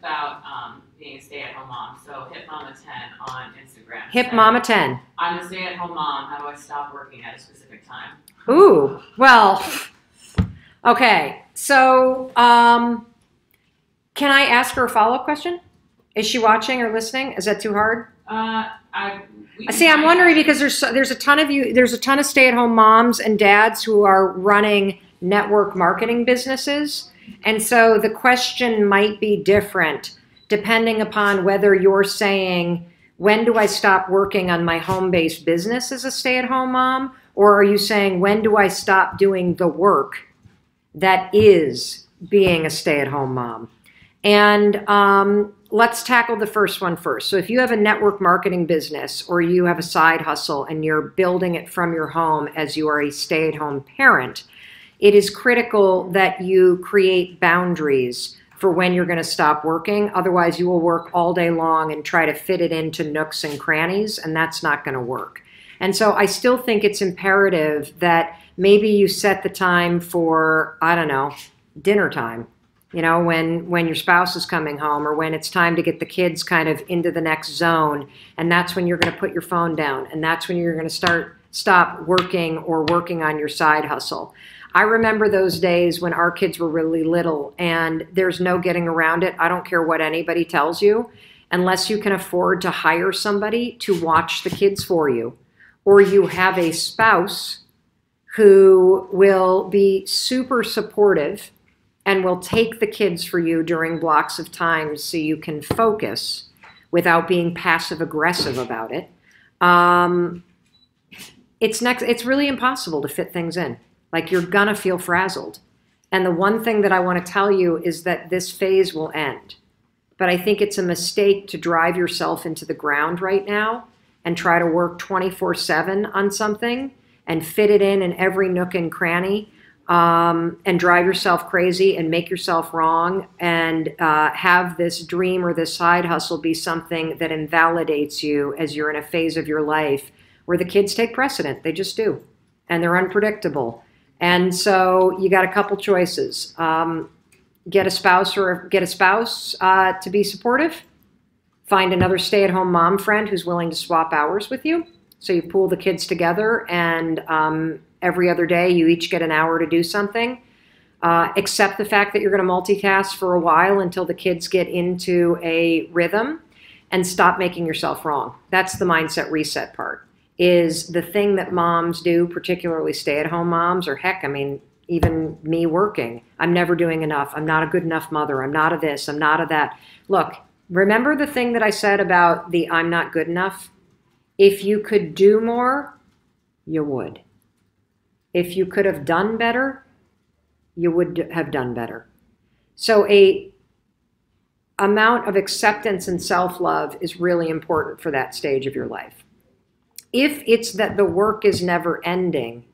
about being a stay-at-home mom. So Hip Mama 10 on Instagram. Hip Mama 10. I'm a stay-at-home mom. How do I stop working at a specific time? Ooh, well, okay. So, can I ask her a follow-up question? Is she watching or listening? Is that too hard? See, I'm wondering because there's a ton of stay-at-home moms and dads who are running network marketing businesses. And so the question might be different depending upon whether you're saying, when do I stop working on my home-based business as a stay-at-home mom? Or are you saying, when do I stop doing the work that is being a stay-at-home mom? And let's tackle the first one first. So if you have a network marketing business or you have a side hustle and you're building it from your home as you are a stay-at-home parent, it is critical that you create boundaries for when you're going to stop working. Otherwise, you will work all day long and try to fit it into nooks and crannies, and that's not going to work. And so I still think it's imperative that maybe you set the time for, I don't know, dinner time. You know, when your spouse is coming home or when it's time to get the kids kind of into the next zone, and that's when you're going to put your phone down, and that's when you're going to stop working or working on your side hustle. I remember those days when our kids were really little, and there's no getting around it. I don't care what anybody tells you, unless you can afford to hire somebody to watch the kids for you, or you have a spouse who will be super supportive and will take the kids for you during blocks of time so you can focus without being passive aggressive about it. It's really impossible to fit things in. Like, you're gonna feel frazzled. And the one thing that I want to tell you is that this phase will end. But I think it's a mistake to drive yourself into the ground right now and try to work 24/7 on something and fit it in every nook and cranny, and drive yourself crazy and make yourself wrong and have this dream or this side hustle be something that invalidates you as you're in a phase of your life where the kids take precedent. They just do. And they're unpredictable. And so you got a couple choices. Get a spouse to be supportive. Find another stay-at-home mom friend who's willing to swap hours with you. So you pool the kids together, and every other day you each get an hour to do something. Accept the fact that you're going to multitask for a while until the kids get into a rhythm, and stop making yourself wrong. That's the mindset reset part. Is the thing that moms do, particularly stay-at-home moms, or heck, I mean, even me working. I'm never doing enough. I'm not a good enough mother. I'm not a this. I'm not a that. Look, remember the thing that I said about the I'm not good enough? If you could do more, you would. If you could have done better, you would have done better. So a amount of acceptance and self-love is really important for that stage of your life. If it's that the work is never ending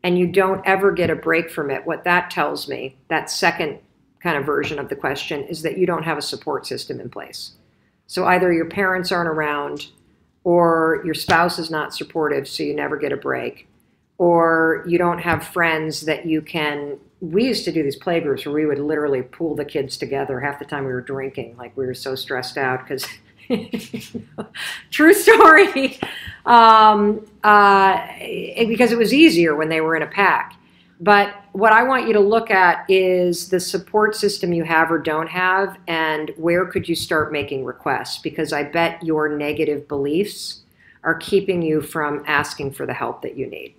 and you don't ever get a break from it, what that tells me, that second kind of version of the question, is that you don't have a support system in place. So either your parents aren't around, or your spouse is not supportive, so you never get a break, or you don't have friends that you can. We used to do these playgroups where we would literally pool the kids together. Half the time we were drinking, like we were so stressed out because true story, because it was easier when they were in a pack. But what I want you to look at is the support system you have or don't have, and where could you start making requests, because I bet your negative beliefs are keeping you from asking for the help that you need.